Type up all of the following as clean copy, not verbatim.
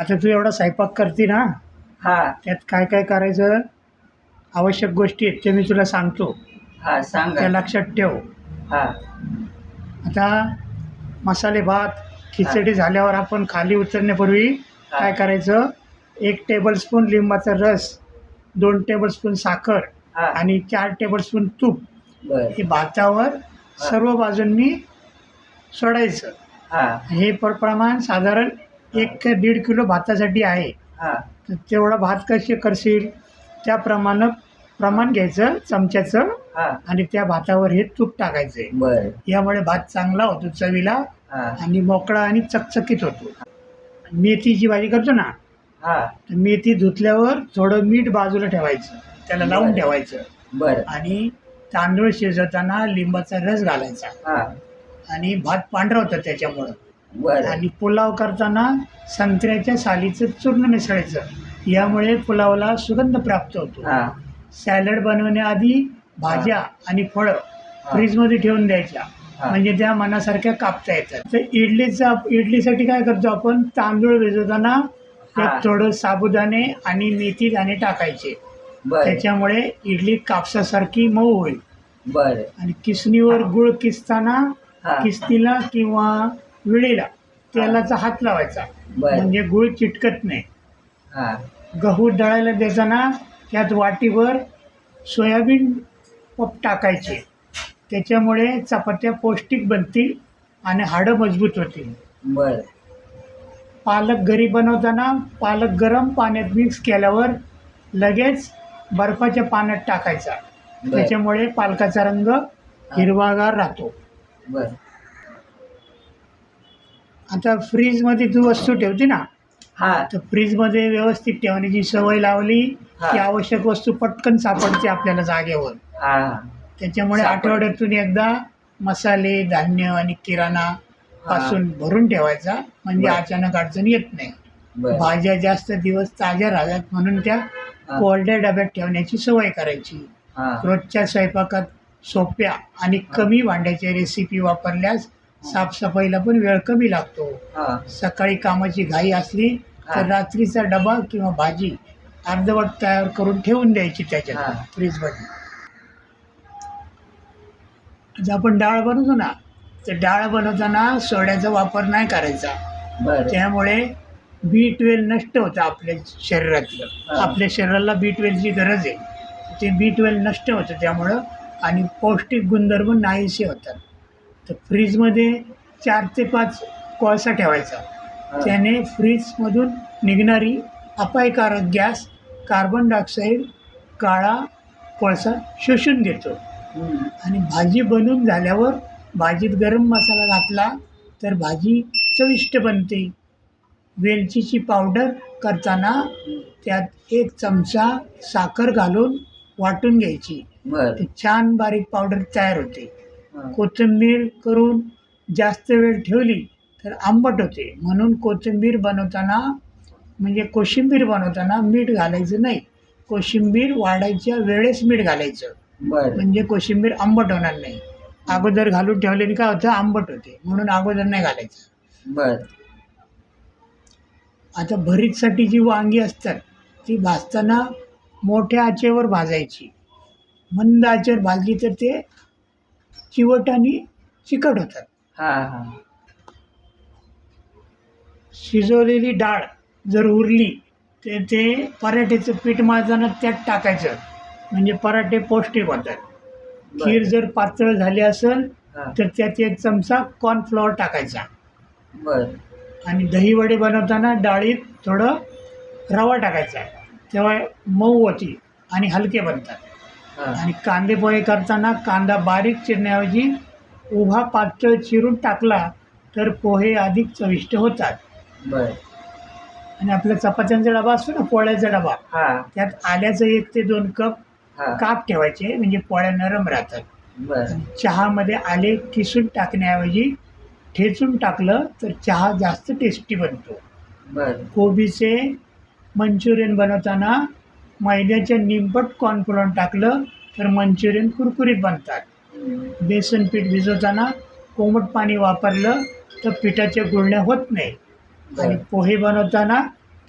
आता तू एवढा स्वयंपाक करते ना, हा त्यात काय काय करायचं, आवश्यक गोष्टी आहेत ते मी तुला सांगतो, हा सांगा. त्या लक्षात ठेव. हा आता मसाले भात खिचडी झाल्यावर आपण खाली उतरण्यापूर्वी काय करायचं, 1 टेबलस्पून लिंबाचा रस, 2 टेबलस्पून साखर हा आणि 4 टेबलस्पून तूप बर हे भातावर सर्व बाजूंनी सोडायचं. हा हे प्रमाण साधारण 1 ते 1.5 किलो भातासाठी आहे. हा तर तेवढा भात कसे करशील त्याप्रमाणे प्रमाण घ्यायचं चमच्याचं हा आणि त्या भातावर हे तूप टाकायचं आहे. बर यामुळे भात चांगला होतो चवीला हा आणि मोकळा आणि चकचकीत होतो. मेथीची भाजी करतो ना, हा तर मेथी धुतल्यावर थोडं मीठ बाजूला ठेवायचं, त्याला लावून ठेवायचं बर आणि तांदूळ शिजवताना लिंबाचा रस घालायचा हा आणि भात पांढरा होतं त्याच्यामुळं. बर आणि पुलाव करताना संत्र्याच्या सालीचं चूर्ण मिसळायचं, यामुळे पुलावला सुगंध प्राप्त होतो. हा सॅलड बनवण्याआधी भाज्या आणि फळं फ्रीजमध्ये ठेवून द्यायच्या, म्हणजे त्या मनासारख्या कापता येतात. तर इडलीसाठी काय करतो आपण, तांदूळ भिजवताना त्यात थोडं साबुदाणे आणि मेथी दाणे टाकायचे, बर त्याच्यामुळे इडली कापसासारखी मऊ होईल. बर आणि किसणीवर गुळ किसताना किसणीला किंवा विळीला तेलाचा हात लावायचा, बर म्हणजे गुळ चिटकत नाही. हा गहू दळायला देताना त्यात वाटीभर सोयाबीन पप टाकायचे, त्याच्यामुळे चपात्या पौष्टिक बनतील आणि हाडं मजबूत होतील. बर पालक घरी बनवताना पालक गरम पाण्यात मिक्स केल्यावर लगेच बर्फाच्या पाण्यात टाकायचा, त्याच्यामुळे पालकाचा रंग हिरवागार राहतो. बर आता फ्रीजमध्ये तू वस्तू ठेवते ना, हा तर फ्रीजमध्ये व्यवस्थित ठेवण्याची सवय लावली की आवश्यक वस्तू पटकन सापडते आपल्याला जागेवर. हा त्याच्यामुळे आठवड्यातून एकदा मसाले, धान्य आणि किराणा पासून भरून ठेवायचा, म्हणजे अचानक अडचण येत नाही. भाज्या जास्त दिवस ताज्या राहाव्यात म्हणून त्या कोरड्या डब्यात ठेवण्याची सवय करायची. रोजच्या स्वयंपाकात सोप्या आणि कमी भांड्याच्या रेसिपी वापरल्यास साफसफाईला पण वेळ कमी लागतो. सकाळी कामाची घाई असली तर रात्रीचा डबा किंवा भाजी अर्धवट तयार करून ठेवून द्यायची त्याच्यात फ्रीजमध्ये. आता आपण डाळ बनवतो ना, तर डाळ बनवताना सोड्याचा वापर नाही करायचा, त्यामुळे B12 नष्ट होतं आपल्या शरीरातलं. आपल्या शरीराला B12ची गरज आहे, ते B12 नष्ट होतं त्यामुळं, आणि पौष्टिक गुणधर्म नाहीसे होतात. तर फ्रीजमध्ये 4 ते 5 कोळसा ठेवायचा, त्याने फ्रीजमधून निघणारी अपायकारक गॅस कार्बन डायऑक्साईड काळा कोळसा शोषून घेतो. आणि भाजी बनवून झाल्यावर भाजीत गरम मसाला घातला तर भाजी चविष्ट बनते. वेलचीची पावडर करताना त्यात 1 चमचा साखर घालून वाटून घ्यायची, ते छान बारीक पावडर तयार होते. कोथिंबीर करून जास्त वेळ ठेवली तर आंबट होते, म्हणून कोशिंबीर बनवताना मीठ घालायचं नाही. कोशिंबीर वाढायच्या वेळेस मीठ घालायचं, म्हणजे कोशिंबीर आंबट होणार नाही. अगोदर घालून ठेवल्याने काय होतं, आंबट होते, म्हणून अगोदर नाही घालायचं. आता भरीतसाठी जी वांगी असतात ती भाजताना मोठ्या आचेवर भाजायची. मंद आचेवर भाजली तर ते चिवट आणि चिकट होतात. शिजवलेली डाळ जर उरली तर ते पराठ्याचं पीठ मळताना त्यात टाकायचं, म्हणजे पराठे पौष्टिक होतात. खीर जर पातळ झाली असेल तर त्यात 1 चमचा कॉर्नफ्लॉवर टाकायचा. आणि दहीवडे बनवताना डाळीत थोडं रवा टाकायचा, तेव्हा मऊ होती आणि हलके बनतात. आणि कांदे पोहे करताना कांदा बारीक चिरण्याऐवजी उभा पातळ चिरून टाकला तर पोहे अधिक चविष्ट होतात. आणि आपला चपात्यांचा डबा असतो ना, पोळ्याचा डबा, त्यात आल्याचं 1 ते 2 कप काप ठेवायचे, म्हणजे पोळ्या नरम राहतात. चहामध्ये आले किसून टाकण्याऐवजी ठेचून टाकलं तर चहा जास्त टेस्टी बनतो. कोबीचे मंचुरियन बनवताना मैद्याच्या निंपट कॉर्नफ्लॉवर टाकलं तर मंचुरियन कुरकुरीत बनतात. बेसन पीठ भिजवताना कोमट पाणी वापरलं तर पिठाच्या गुळण्या होत नाही. आणि पोहे बनवताना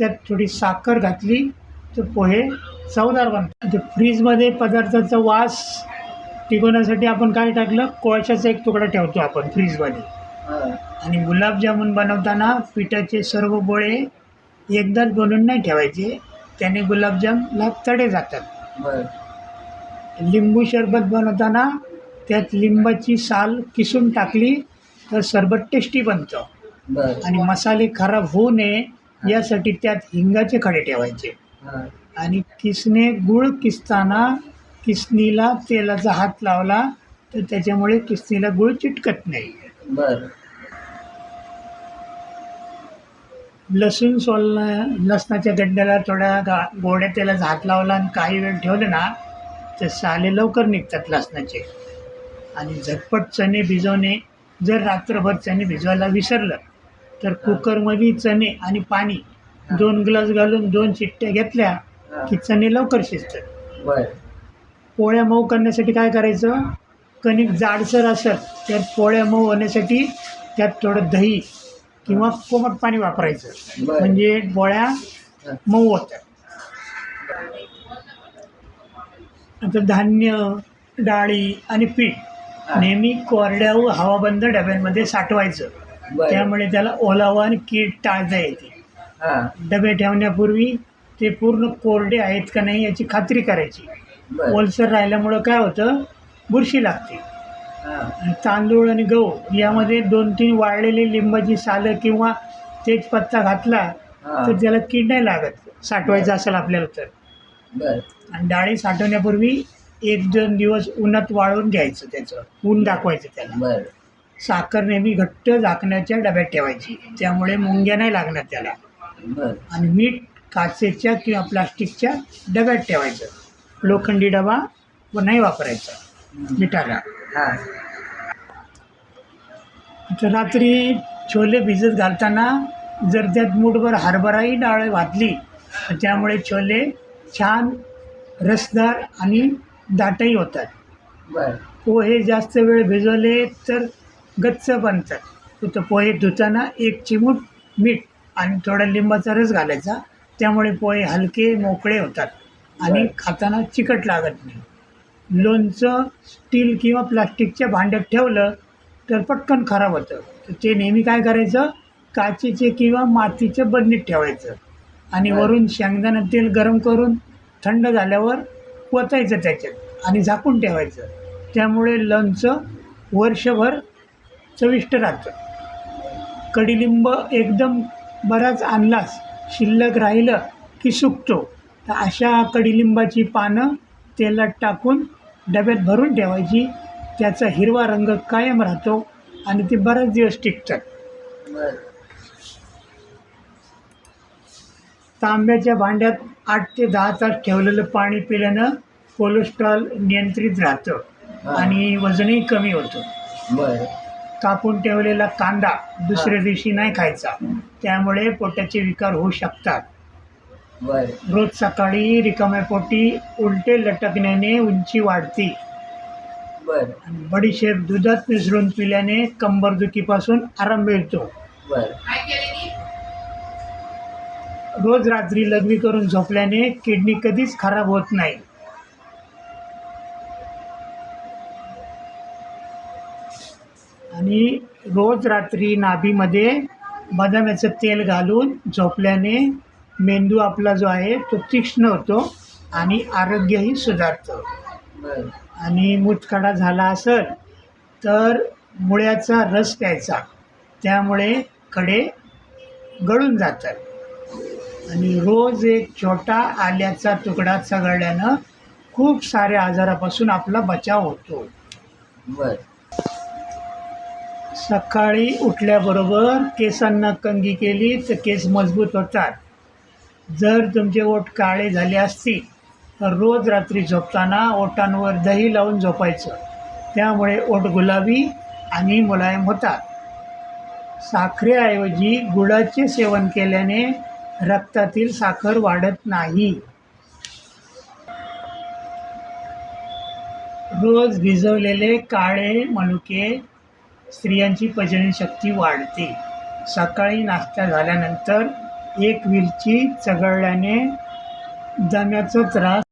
त्यात थोडी साखर घातली तर पोहे चवदार बनतात. ते फ्रीजमध्ये पदार्थाचा वास टिकवण्यासाठी आपण काय टाकलं, कोळशाचा एक तुकडा ठेवतो आपण फ्रीजमध्ये. हां. आणि गुलाबजामुन बनवताना पिठाचे सर्व गोळे एकदाच बनवून नाही ठेवायचे, त्याने गुलाबजामला तडे जातात. बरं. लिंबू सरबत बनवताना त्यात लिंबाची साल किसून टाकली तर सरबत टेस्टी बनतं. बरं. आणि मसाले खराब होऊ नये यासाठी त्यात हिंगाचे खडे ठेवायचे. हां. आणि गूळ किसताना किसणीला तेलाचा हात लावला तर त्याच्यामुळे किसणीला गूळ चिटकत नाही. बरं. लसूण लसणाच्या गड्ड्याला थोड्या गोड्या तेलाचा हात लावला आणि काही वेळ ठेवलं ना तर साले लवकर निघतात लसणाचे. आणि झटपट चणे भिजवणे, जर रात्रभर चणे भिजवायला विसरलं तर कुकरमध्ये चणे आणि पाणी 2 ग्लास घालून 2 शिट्ट्या घेतल्या की चणे लवकर शिजतात. बरं. पोळ्या मऊ करण्यासाठी काय करायचं, कणिक जाडसर असेल तर पोळ्या मऊ होण्यासाठी त्यात थोडं दही किंवा कोमट पाणी वापरायचं, बरं. म्हणजे पोळ्या मऊ होतात. आता धान्य, डाळी आणि पीठ नेहमी कोरड्या व हवाबंद डब्यांमध्ये साठवायचं, बरं. त्यामुळे त्याला ओलावा आणि कीड टाळता येते. हां. डबे ठेवण्यापूर्वी ते पूर्ण कोरडे आहेत का नाही याची खात्री करायची. बरं. ओलसर राहिल्यामुळं काय होतं, बुरशी लागते. हां. आणि तांदूळ आणि गहू यामध्ये 2-3 वाळलेली लिंबाची सालं किंवा तेजपत्ता घातला तर त्याला कीड नाही लागत, साठवायचं असेल आपल्याला तर. बरं. आणि डाळी साठवण्यापूर्वी 1-2 दिवस उन्हात वाळवून घ्यायचं, त्याचं ऊन दाखवायचं त्याला. बरं. साखर नेहमी घट्ट झाकण्याच्या डब्यात ठेवायची, त्यामुळे मुंग्या नाही लागणार त्याला. बरं. आणि मीठ काचेच्या किंवा प्लास्टिकच्या डब्यात ठेवायचं, लोखंडी डबा व नाही वापरायचा मिठाला. हां. तर रात्री छोले भिजत घालताना जर त्यात मूठभर हरभराही डाळ घातली तर त्यामुळे छोले छान रसदार आणि दाटही होतात. बरं. पोहे जास्त वेळ भिजवले तर गच्च बनतात. तर पोहे धुताना 1 चिमूट मीठ आणि थोडा लिंबाचा रस घालायचा, त्यामुळे पोहे हलके मोकळे होतात आणि खाताना चिकट लागत नाही. लोणचं स्टील किंवा प्लास्टिकच्या भांड्यात ठेवलं तर पटकन खराब होतं, तर ते नेहमी काय करायचं, काचेचे किंवा मातीच्या बरणीत ठेवायचं. आणि वरून शेंगदाणा तेल गरम करून थंड झाल्यावर ओतायचं त्याच्यात आणि झाकून ठेवायचं, त्यामुळे लोणचं वर्षभर चविष्ट राहतं. कडुलिंब एकदम बराच आणलास शिल्लक राहिलं की सुकतो, तर अशा कडुलिंबाची पानं तेलात टाकून डब्यात भरून ठेवायची, त्याचा हिरवा रंग कायम राहतो आणि ते बरेच दिवस टिकतात. बरं. तांब्याच्या भांड्यात 8 ते 10 तास ठेवलेलं पाणी पिल्यानं कोलेस्ट्रॉल नियंत्रित राहतं आणि वजनही कमी होतं. बरं. कापून ठेवलेला कांदा दुसऱ्या दिवशी नाही खायचा, त्यामुळे पोटाचे विकार होऊ शकतात. बरं. रोज सकाळी रिकाम्या पोटी उलटे लटकण्याने उंची वाढते. बरं. आणि बडीशेप दुधात मिसळून पिल्याने कंबरदुखीपासून आराम मिळतो. बरं. रोज रात्री लघवी करून झोपल्याने किडनी कधीच खराब होत नाही. आणि रोज रात्री नाभीमध्ये बदामाचं तेल घालून झोपल्याने मेंदू आपला जो आहे तो तीक्ष्ण होतो आणि आरोग्यही सुधारतं. बरं. आणि मूतखडा झाला असेल तर मुळ्याचा रस प्यायचा, त्यामुळे खडे गळून जातात. आणि रोज एक छोटा आल्याचा तुकडा चघळल्यानं खूप साऱ्या आजारापासून आपला बचाव होतो. बरं. सकाळी उठल्याबरोबर केसांना कंघी केली तर केस मजबूत होतात. जर तुमचे ओठ काळे झाले असतील तर रोज रात्री झोपताना ओठांवर दही लावून झोपायचं, त्यामुळे ओठ गुलाबी आणि मुलायम होतात. साखरेऐवजी गुळाचे सेवन केल्याने रक्तातील साखर वाढत नाही. रोज भिजवलेले काळे मनुके स्त्रियांची पचनशक्ती वाढते. सकाळी नाश्ता झाल्यानंतर एक वेलची चघळल्याने दम्याचा त्रास